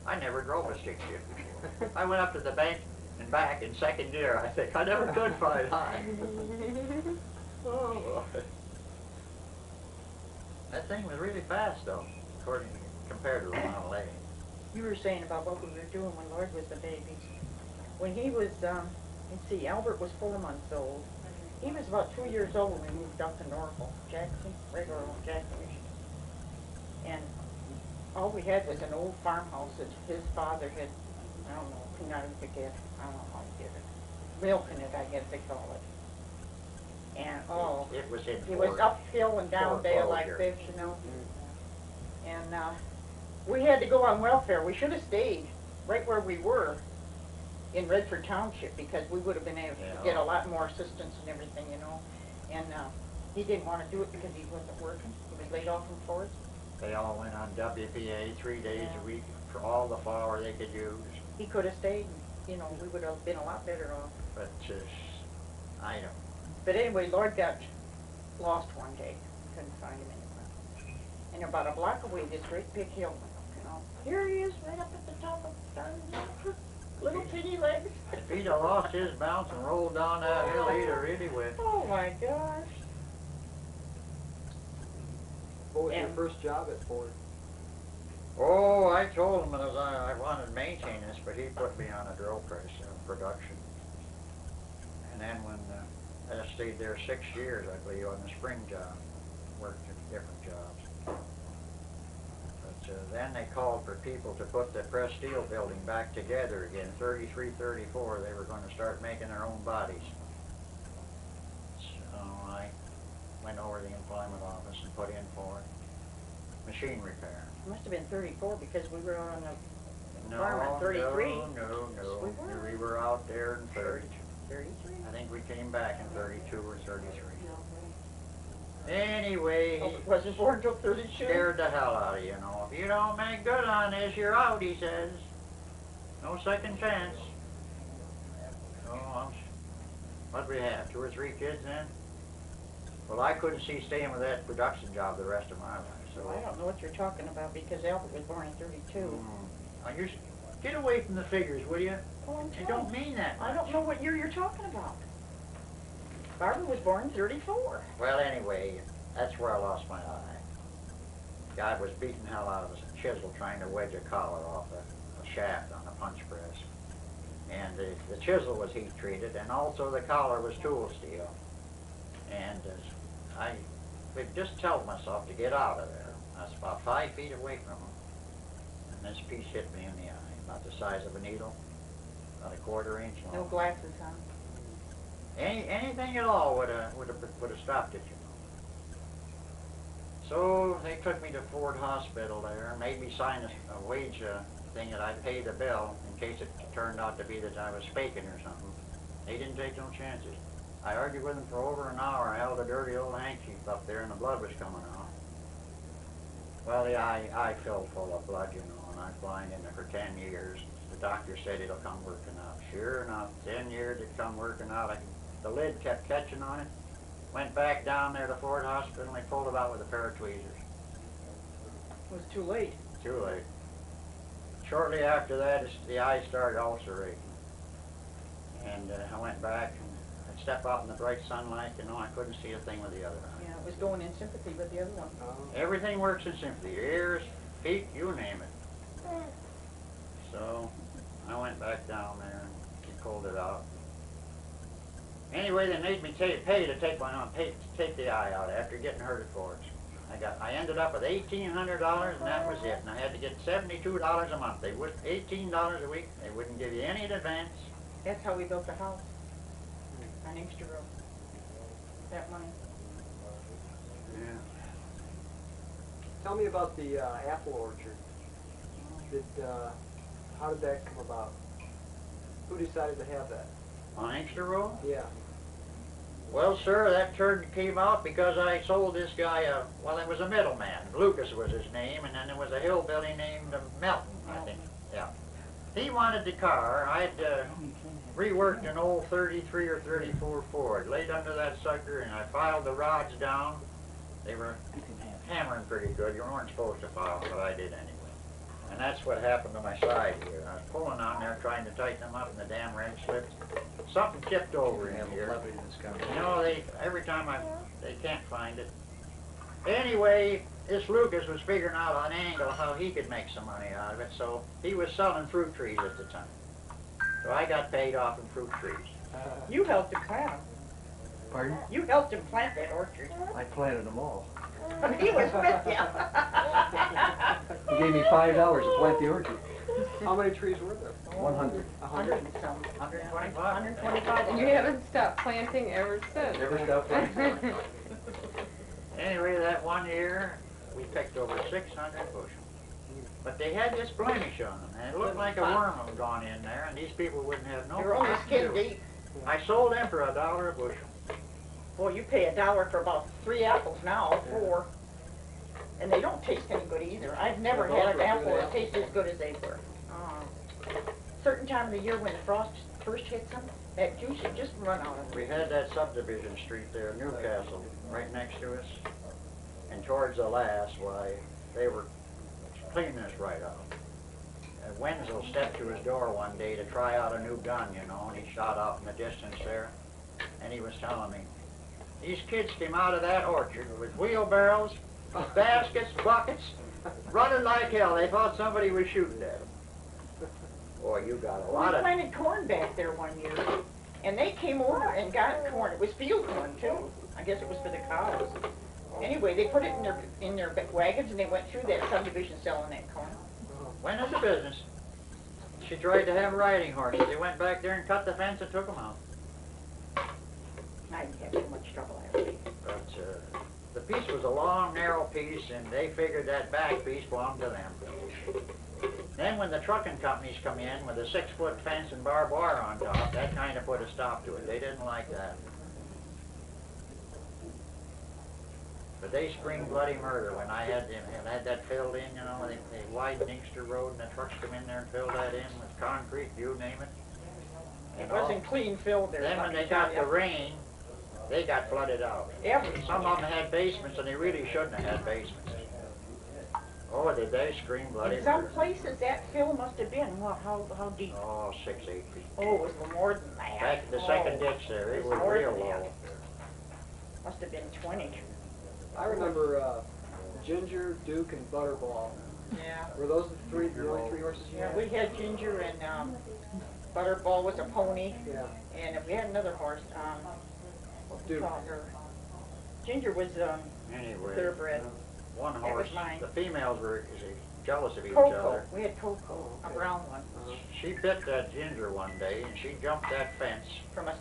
I never drove a stick shift before. I went up to the bank and back in second gear, I think. I never could find high. Oh, boy. That thing was really fast, though, according compared to the Model A. You were saying about what we were doing when Lord was a baby. When he was, let's see, Albert was 4 months old. He was about 2 years old when we moved up to Norfolk, Jackson, regular old Jackson, Michigan. And all we had was an old farmhouse that his father had, I don't know, could not even get, I don't know how he did it. Milking it, I guess they call it. And it was in it was uphill and down there like this, you know. And we had to go on welfare. We should have stayed right where we were in Redford Township because we would have been able to get a lot more assistance and everything, you know. And he didn't want to do it because he wasn't working. He was laid off from Ford. They all went on WPA 3 days a week for all the flour they could use. He could have stayed, you know, we would have been a lot better off. But I don't. But anyway, Lord got lost one day. Couldn't find him anywhere. And about a block away, this great big hill went up, you know. Here he is, right up at the top of the little bitty legs. If he'd have lost his bounce and rolled down that hill, he'd have really went. Oh my gosh. What was your first job at Ford? Oh, I told him that I wanted to maintain this, but he put me on a drill press production. And then when I stayed there 6 years, I believe, on the spring job, worked at different jobs. But then they called for people to put the press steel building back together again. 33, 34, they were going to start making their own bodies. So I went over to the employment office and put in for it. Machine repair. It must have been 34 because we were on the farm at 33. No. Yes, We were out there in 30. 33? I think we came back in 32 or 33. Anyway, Oh, it wasn't born until 32? Scared the hell out of you, know. If you don't make good on this, you're out, he says. No second chance. Oh, what'd we have, 2 or 3 kids then? Well, I couldn't see staying with that production job the rest of my life. So Well, I don't know what you're talking about because Albert was born in 32. Get away from the figures, will you? Oh, You don't mean that much. I don't know what year you're talking about. Barbara was born in 34. Well, anyway, that's where I lost my eye. Guy was beating hell out of a chisel trying to wedge a collar off a shaft on a punch press. And the chisel was heat treated, and also the collar was tool steel. And I just told myself to get out of there. I was about 5 feet away from him. And this piece hit me in the eye, about the size of a needle, about a 1/4 inch long. No glasses, huh? Anything at all would have stopped it, you know. So they took me to Ford Hospital there, made me sign a wage thing that I'd pay the bill in case it turned out to be that I was faking or something. They didn't take no chances. I argued with them for over an hour. I held a dirty old handkerchief up there and the blood was coming out. Well, the eye filled full of blood, you know, and I was blind in it for 10 years. The doctor said it'll come working out. Sure enough, 10 years it come working out. The lid kept catching on it. Went back down there to Ford Hospital and they pulled it out with a pair of tweezers. It was too late. Too late. Shortly after that, the eye started ulcerating. And I went back and I'd step out in the bright sunlight, you know, I couldn't see a thing with the other eye. Yeah, it was going in sympathy with the other one. Everything works in sympathy. Ears, feet, you name it. So I went back down there and he pulled it out. Anyway, they made me pay to take the eye out after getting hurt at Ford's. I ended up with $1,800 and that was it. And I had to get $72 a month. They would $18 a week. They wouldn't give you any in advance. That's how we built the house on Inkster Road. That money. Yeah. Tell me about the apple orchard. How did that come about? Who decided to have that? On Inkster Road? Yeah. Well, sir, that turn came out because I sold this guy well, it was a middleman. Lucas was his name, and then there was a hillbilly named Melton, I think. Yeah. He wanted the car. I'd reworked an old 33 or 34 Ford, laid under that sucker, and I filed the rods down. They were hammering pretty good. You weren't supposed to file, but I did anyway. And that's what happened to my side here. I was pulling on there trying to tighten them up and the damn wrench slipped. Something tipped over in here. You know, every time they can't find it. Anyway, this Lucas was figuring out an angle how he could make some money out of it, so he was selling fruit trees at the time. So I got paid off in fruit trees. You helped him plant them. Pardon? You helped him plant that orchard. I planted them all. He was with you. He gave me $5 to plant the orchard. How many trees were there? 100. 100 and some. 125. 125. And you haven't stopped planting ever since. Never stopped planting. Anyway, that one year, we picked over 600 bushels. But they had this blemish on them, and it looked like a worm had gone in there, and these people wouldn't have no They were only pot to skin do. deep. I sold them for $1 a bushel. Boy, you pay $1 for about 3 apples now, 4. And they don't taste any good either. I've never Those had an were apple good that tasted as good as they were. Certain time of the year when the frost first hits them, that juice would just run out of them. We had that subdivision street there, Newcastle, right next to us. And towards the last, why, they were cleaning us right out. Wenzel stepped to his door one day to try out a new gun, you know, and he shot off in the distance there. And he was telling me, these kids came out of that orchard with wheelbarrows, baskets, buckets, running like hell. They thought somebody was shooting at them. Boy, you got a We lot of... planted corn back there one year, and they came over and got corn. It was field corn too. I guess it was for the cows. Anyway, they put it in their wagons and they went through that subdivision selling that corn. Went into business. She tried to have riding horses. They went back there and cut the fence and took them out. I didn't have too much trouble actually. But the piece was a long, narrow piece, and they figured that back piece belonged to them. Then when the trucking companies come in with a 6-foot fence and barbed wire on top, that kind of put a stop to it. They didn't like that. But they screamed bloody murder when I had that filled in, you know, they widened Inkster Road and the trucks come in there and filled that in with concrete, you name it. It wasn't clean filled there. Then when they got the rain, they got flooded out. Some of them had basements and they really shouldn't have had basements. Oh, did they scream bloody In some murder. places that fill must have been, what, how deep? Oh, 6, 8 feet. Oh, it was more than that. Back at the second ditch there, it was more real than that. low. Must have been 20. I remember Ginger, Duke, and Butterball. Yeah. Were those the only 3 horses you Yeah, had? we had Ginger and Butterball was a pony, Yeah. and we had another horse. What we Duke. call her? Ginger was Anyway, thoroughbred. one That was horse, mine. the females were jealous of each Coco. other. We had Coco, a brown one, She bit that Ginger one day and she jumped that fence. from a